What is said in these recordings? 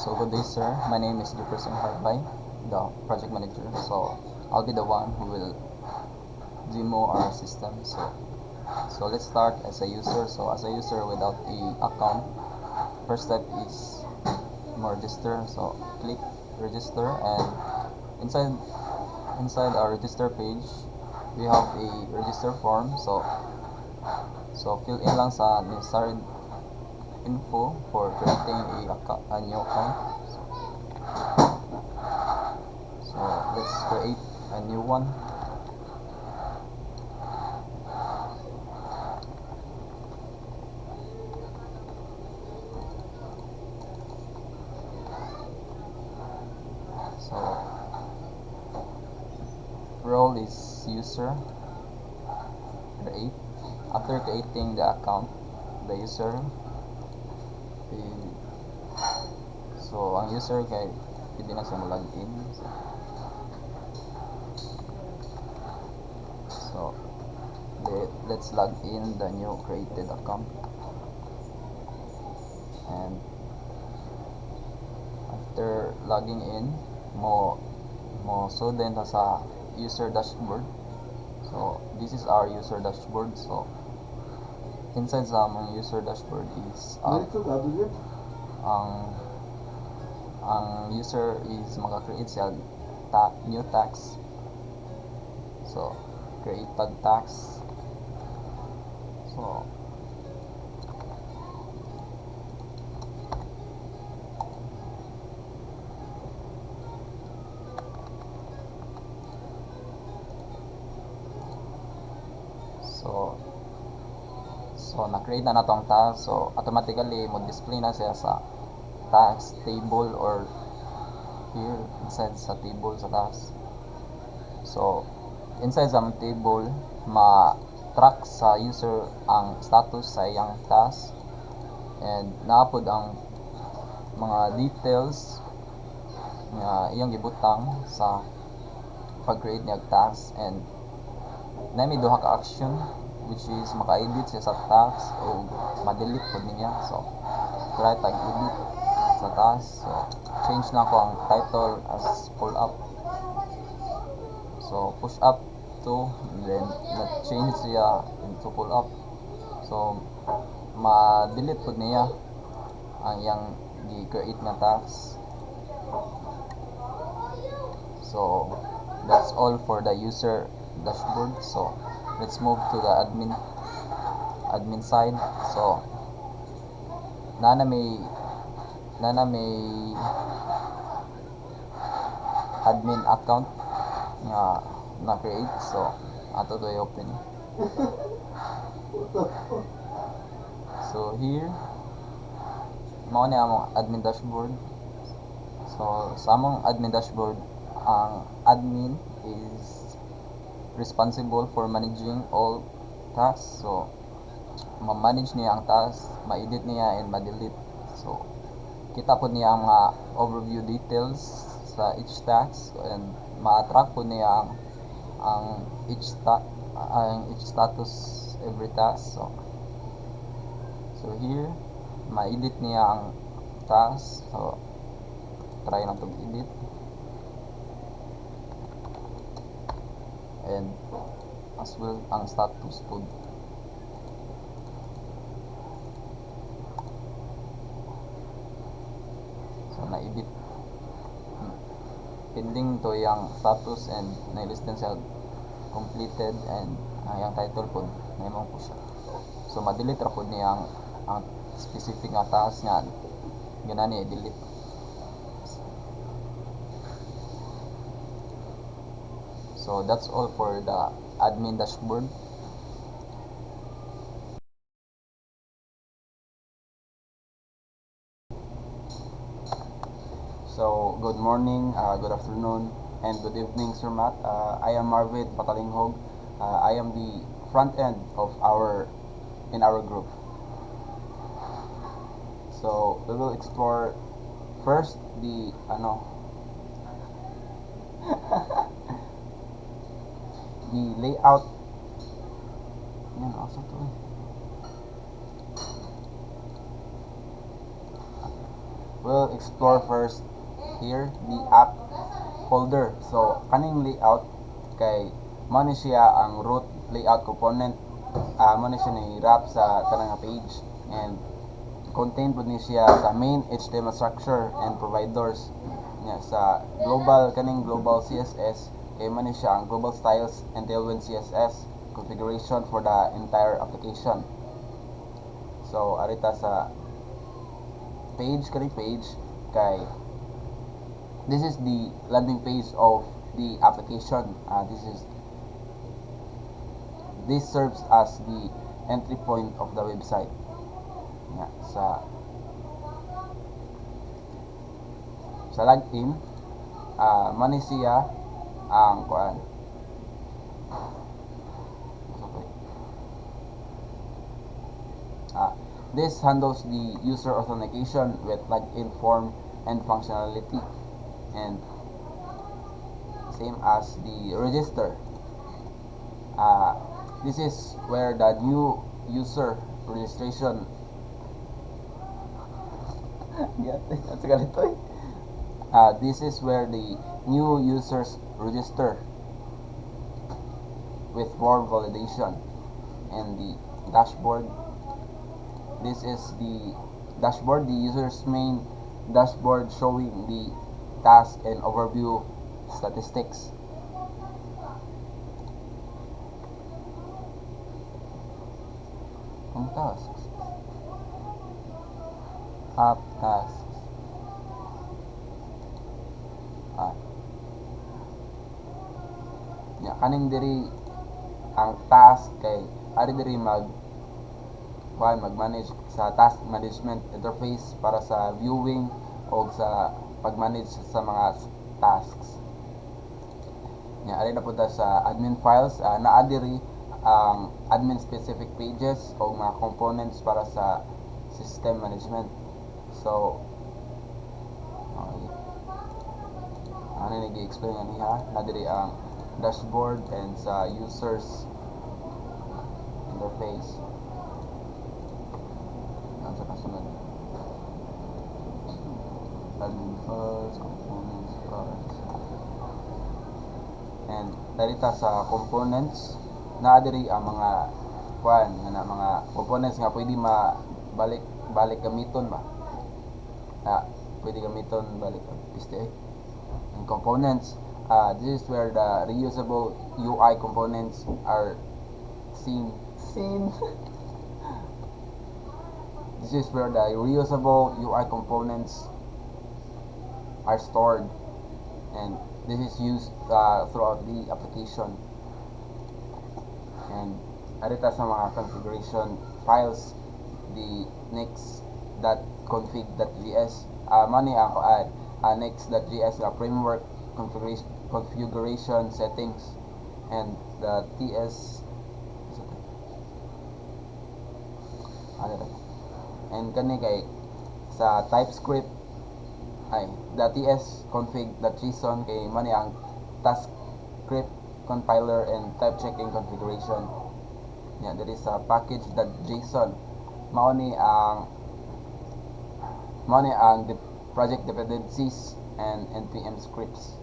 So good day, sir. My name is Jefferson Harbay, the project manager. So I'll be the one who will demo our system. So let's start as a user. So as a user without a account, first step is register. So click register, and inside our register page, we have a register form. So fill in lang sa necessary info for creating a new account. So let's create a new one. So role is user. Create. After creating the account, the user so ang user kay pwede na siya login. So let's log in the new created account, and after logging in mo so then sa user dashboard. So this is our user dashboard. So inside sa mga user dashboard is ang user is maka-create siya new tags. So create tag tags. So na-create na natong tags. So automatically mo display na siya sa tags table or here inside sa table sa tags. So inside sa table ma-track sa user ang status sa iyang task, and naapod ang mga details nga iyang gibutang sa pag-create niya task, and may duha ka action which is maka-edit siya sa task o ma-delete pod niya. So try tag-edit sa task. So change na ko ang title as pull up. So push up to, then na-change siya into pull up. So ma-delete pod niya ang iyang gi-create na task. So that's all for the user dashboard. So let's move to the admin side. So nana may admin account nga na-create. So ato to i-open. So here mao ni among admin dashboard. So sa among admin dashboard, ang admin is responsible for managing all tasks. So ma-manage niya ang task, ma-edit niya and ma-delete. So kita po niya ang overview details sa each task, and ma-track po niya ang each status every task. So here ma-edit niya ang task. So try lang to edit, and as well ang status po. So na-edit, pending to yung status, and na-list din siya completed, and yung title po naimong po siya. So ma-delete ra po niya ang specific nga task nga ganani i-delete. So that's all for the admin dashboard. So good morning, good afternoon, and good evening, Sir Matt. I am Marvid Patalinghog. I am the front end of in our group. So we will explore first the the layout. Yan, also to We'll explore first here the app folder. So kaning layout kay mao ni siya ang root layout component. Mao ni siya ni wrap sa tanang page, and contain po ni siya sa main HTML structure and providers nya sa global kaning global CSS kay man ni siya ang global styles and tailwind CSS configuration for the entire application. So arita sa page kay this is the landing page of the application. This serves as the entry point of the website. Yeah, sa login, mani siya ang kuan. This handles the user authentication with login form and functionality, and same as the register. This is where the new user registration this is where the new users register with form validation, and the dashboard. This is the dashboard, the user's main dashboard showing the task and overview statistics. Ang tasks. App tasks. Kaning diri ang task kay ari diri mag-manage sa task management interface para sa viewing o sa pag-manage sa mga tasks. Ari na punta sa admin files, naa diri ang admin specific pages o mga components para sa system management. So ano nag-i-explain niya na diri ang dashboard and sa users interface. Sa kasunod, admin files, components, cards, and darita sa components naa diri ang mga mga components nga pwede balik gamiton ba. Pwede gamiton balik piste. And components, this is where the reusable UI components are seen. This is where the reusable UI components are stored, and this is used throughout the application. And arita sa mga configuration files, the next.config.js mani ang next.js framework configuration settings, and the and kani kay sa TypeScript the ts.config.json kay mani ang task script compiler and type checking configuration. There is a package.json mao ni ang project dependencies and npm scripts.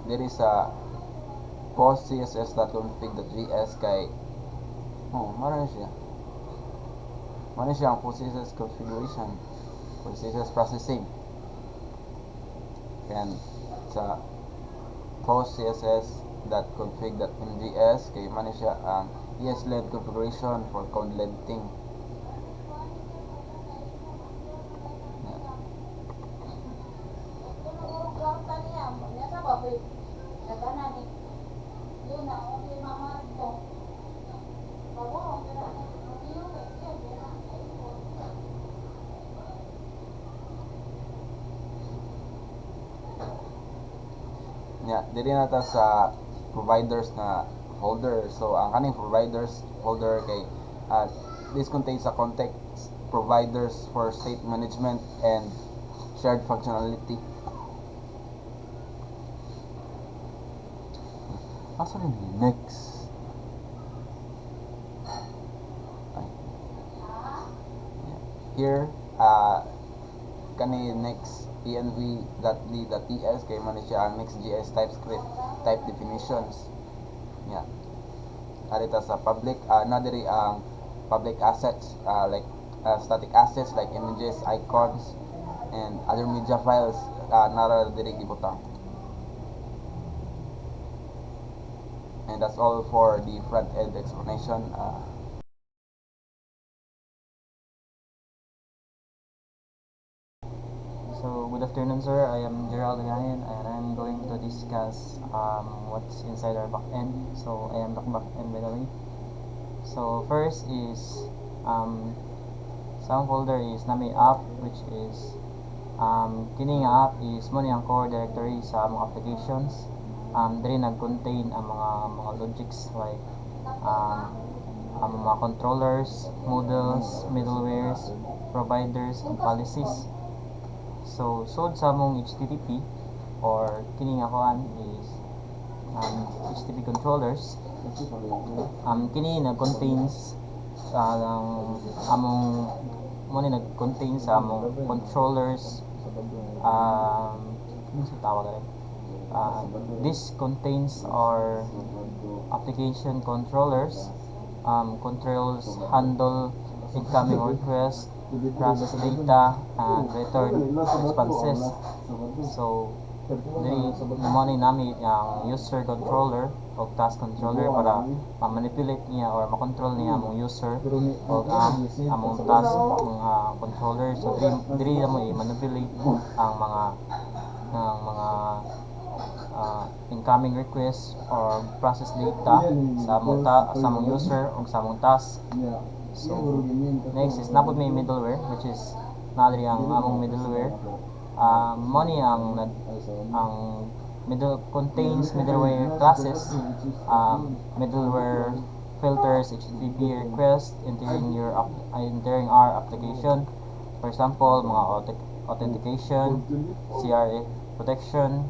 There is a post css.config.js kay mara siya ang post css configuration, post css processing, and sa post css.config.mjs kay mani siya ang ESLint configuration for code linting. Dili na ta sa providers na folder. So ang kaning providers folder kay this contains a context providers for state management and shared functionality. Asa rin next? here kani next env.d.ts kay man ni siya ang next.js TypeScript type definitions nya arita sa public na diri ang public assets like static assets like images, icons, and other media files nara diri gibutang. And that's all for the front end explanation. So, good afternoon, sir. I am Gerald Agayan, and I'm going to discuss what's inside our backend. So, I am the backend, by the way. So, first is some folder is nami app, which is kini nga app is mo ang core directory sa among applications. Diri nag-contain ang mga logics like ang mga controllers, models, middlewares, providers, and policies. So, sod sa among HTTP or kini nga kuan is HTTP controllers. Kini nag-contains among mo ni nag-contain sa among controllers sa tawag rin. This contains our application controllers, controls handle incoming requests, process data, and return responses. So, diri mo ni nami ang user controller o task controller para ma-manipulate niya or ma-control niya among user o among task mga controller. So, diri mo i-manipulate ang mga incoming requests or process data sa among user o sa among task. So, next is napod may middleware, which is nadiri ang among middleware. Mo ni ang contains middleware classes, middleware filters HTTP request entering our application. For example, mga authentication, CRF protection.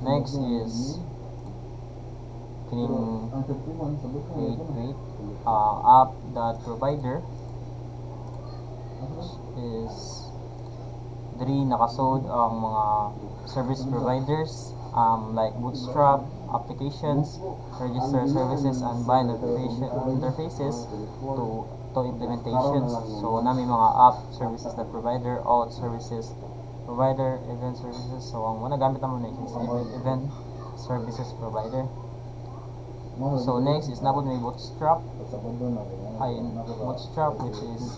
Next is kining app.provider, which is diri nakasod ang mga service providers like Bootstrap applications, register services, and bind interfaces to implementations. So nami mga app services that provider, auth services provider, event services. So ang muna gamit naman na is event services provider. So next is napod may Bootstrap, which is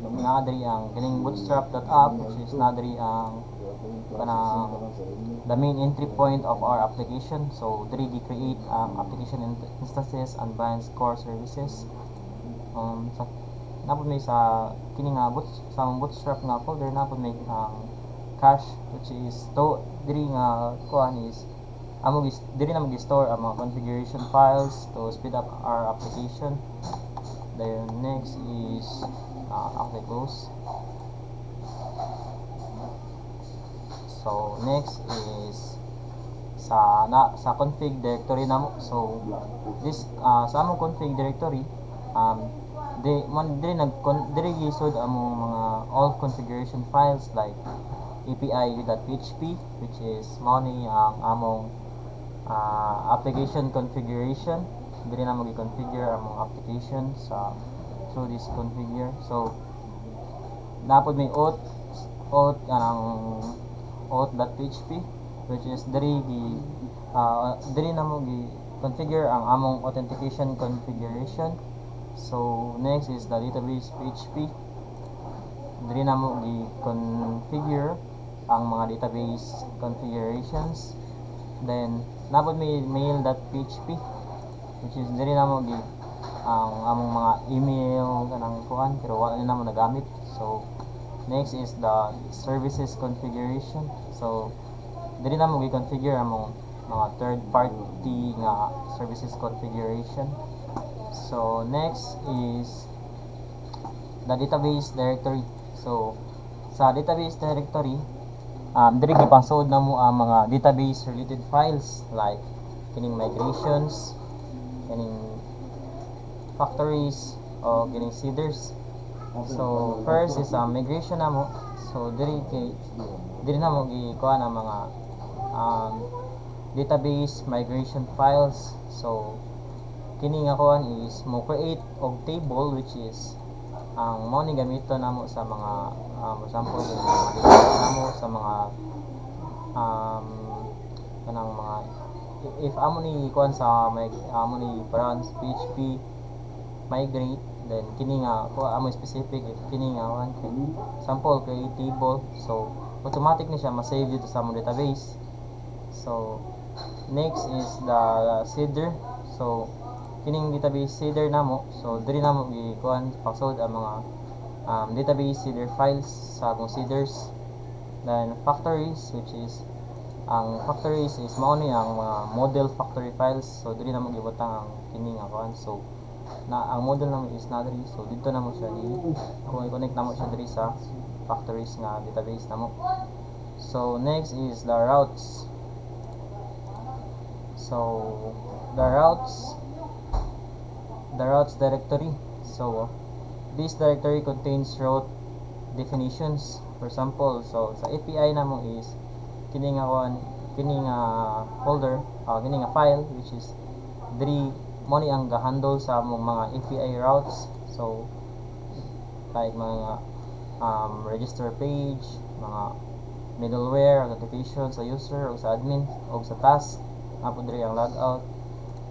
nadiri ang kining bootstrap.app, which is nadiri ang the main entry point of our application. So diri gi-create application instances and binds core services. Napod may sa kining sa bootstrap nga folder napod may cache, which is diri nga kuan is diri na mag-store ang mga configuration files to speed up our application. Then next is okay, close. So next is sa config directory namo. So this sa among config directory diri gisod among mga all configuration files like api.php, which is mao ni ang among application configuration. Diri na mag-configure ang mga application through this configure. So napod may auth.php, which is diri na mo gi-configure ang among authentication configuration. So next is the database PHP. Diri na mo gi-configure ang mga database configurations. Then napod may mail.php, which is diri na mo ang among mga email kanang kuan pero wala na mo nagamit. So next is the services configuration. So diri na mo gi-configure among mga third party nga services configuration. So next is the database directory. So sa database directory diri gipasod na mo ang mga database related files like kining migrations, kining factories o kining seeders, So first is migration namo. So diri namo gikuha ang mga um, database migration files. So kini nga kuan is mo create og table which is ang mo ni gamiton namo sa mga for example yung mga database namo sa mga kanang mga if amo ni kuan sa amo ni branch PHP migrate then kini nga ko amo specific kini nga kuan sample create table so automatic ni siya ma-save dito sa among database. So next is the seeder. So kining database seeder namo so diri namo gikuan pagsud ang mga database seeder files sa among seeders. Then factories which is ang factories is mao ni ang mga model factory files so diri namo gibutang ang kini nga kuan so na ang model namo is na diri so dito namo siya kung i-connect namo siya diri sa factories nga database namo. So next is the routes. So the routes directory. So this directory contains route definitions. For example, so sa API namo is kini nga folder, kini nga file which is diri mo ni ang gahandle sa among mga API routes. So like mga register page, mga middleware, authentication sa user o sa admin o sa task apo diri ang logout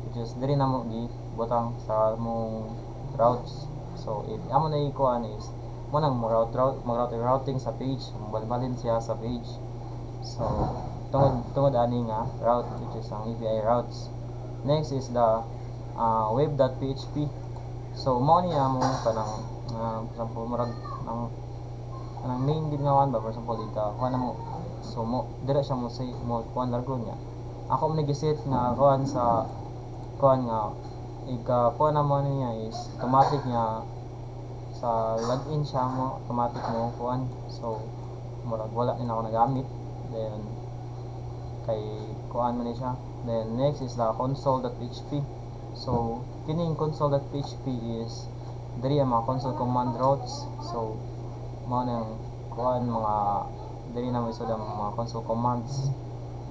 which is diri namo gibutang sa among routes. So if amo na ikuan is mo nang routing sa page, balbalin siya sa page. So tungod ani nga route which is ang API routes. Next is the web.php. So mo ni amo kanang for example murag ang main gid nga one ba for example ika kuha na mo so mo dira siya mo say mo kuan largo niya ako man giset nga kuan sa kuan nga ika kuha na mo niya is automatic niya sa login siya mo automatic mo kuan so murag wala din ako nagamit then kay kuan man ni siya. Then next is the console.php. So kining console.php is diri ang mga console command routes. So mao nang kuan mga diri na mo isod ang mga console commands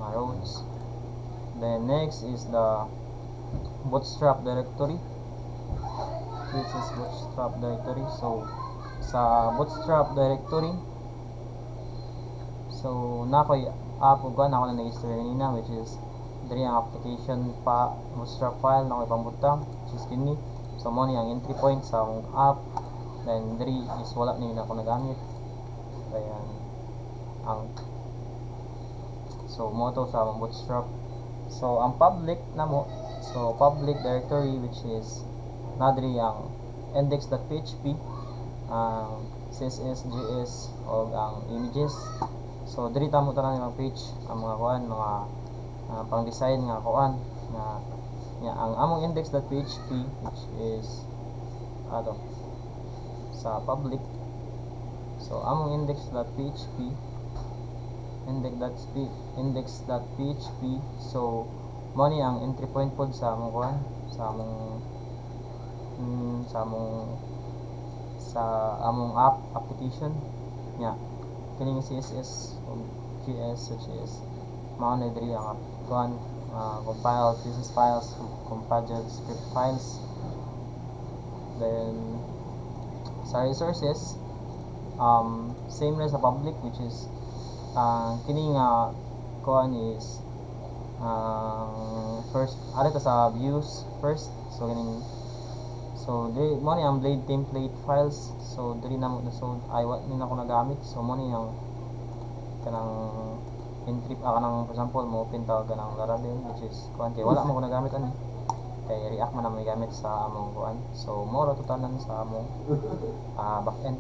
mga routes. Then next is the bootstrap directory. This is bootstrap directory. So sa bootstrap directory so nakoy app ug ako na nag-install kanina which is diri ang application pa bootstrap file na koy pambutang which is kini. So mo ni ang entry point sa akong app then diri is wala ni ako nagamit kaya ang so mo to sa akong bootstrap. So ang public namo so public directory which is na diri ang index.php ang CSS, JS o ang images. So diri tamo tanan ang page ang mga kuan mga pang design nga kuan nga ang among index.php which is sa public. So among index.php so mo ni ang entry point pod sa among kuan sa among app application nya kining CSS o JS which is mao na diri ang kuan compile CSS files, compiled script files. Then sa resources same na sa public which is kini nga kuan is first ada ta sa views first so kining so diri mo ni ang blade template files so diri na mo na so ay wa ni na ko nagamit so mo ni ang kanang entry kanang for example mo open ta kanang Laravel which is kuan kay wala mo ko nagamit ani kay React man na may gamit sa among kuan so mo ra tutanan sa among backend.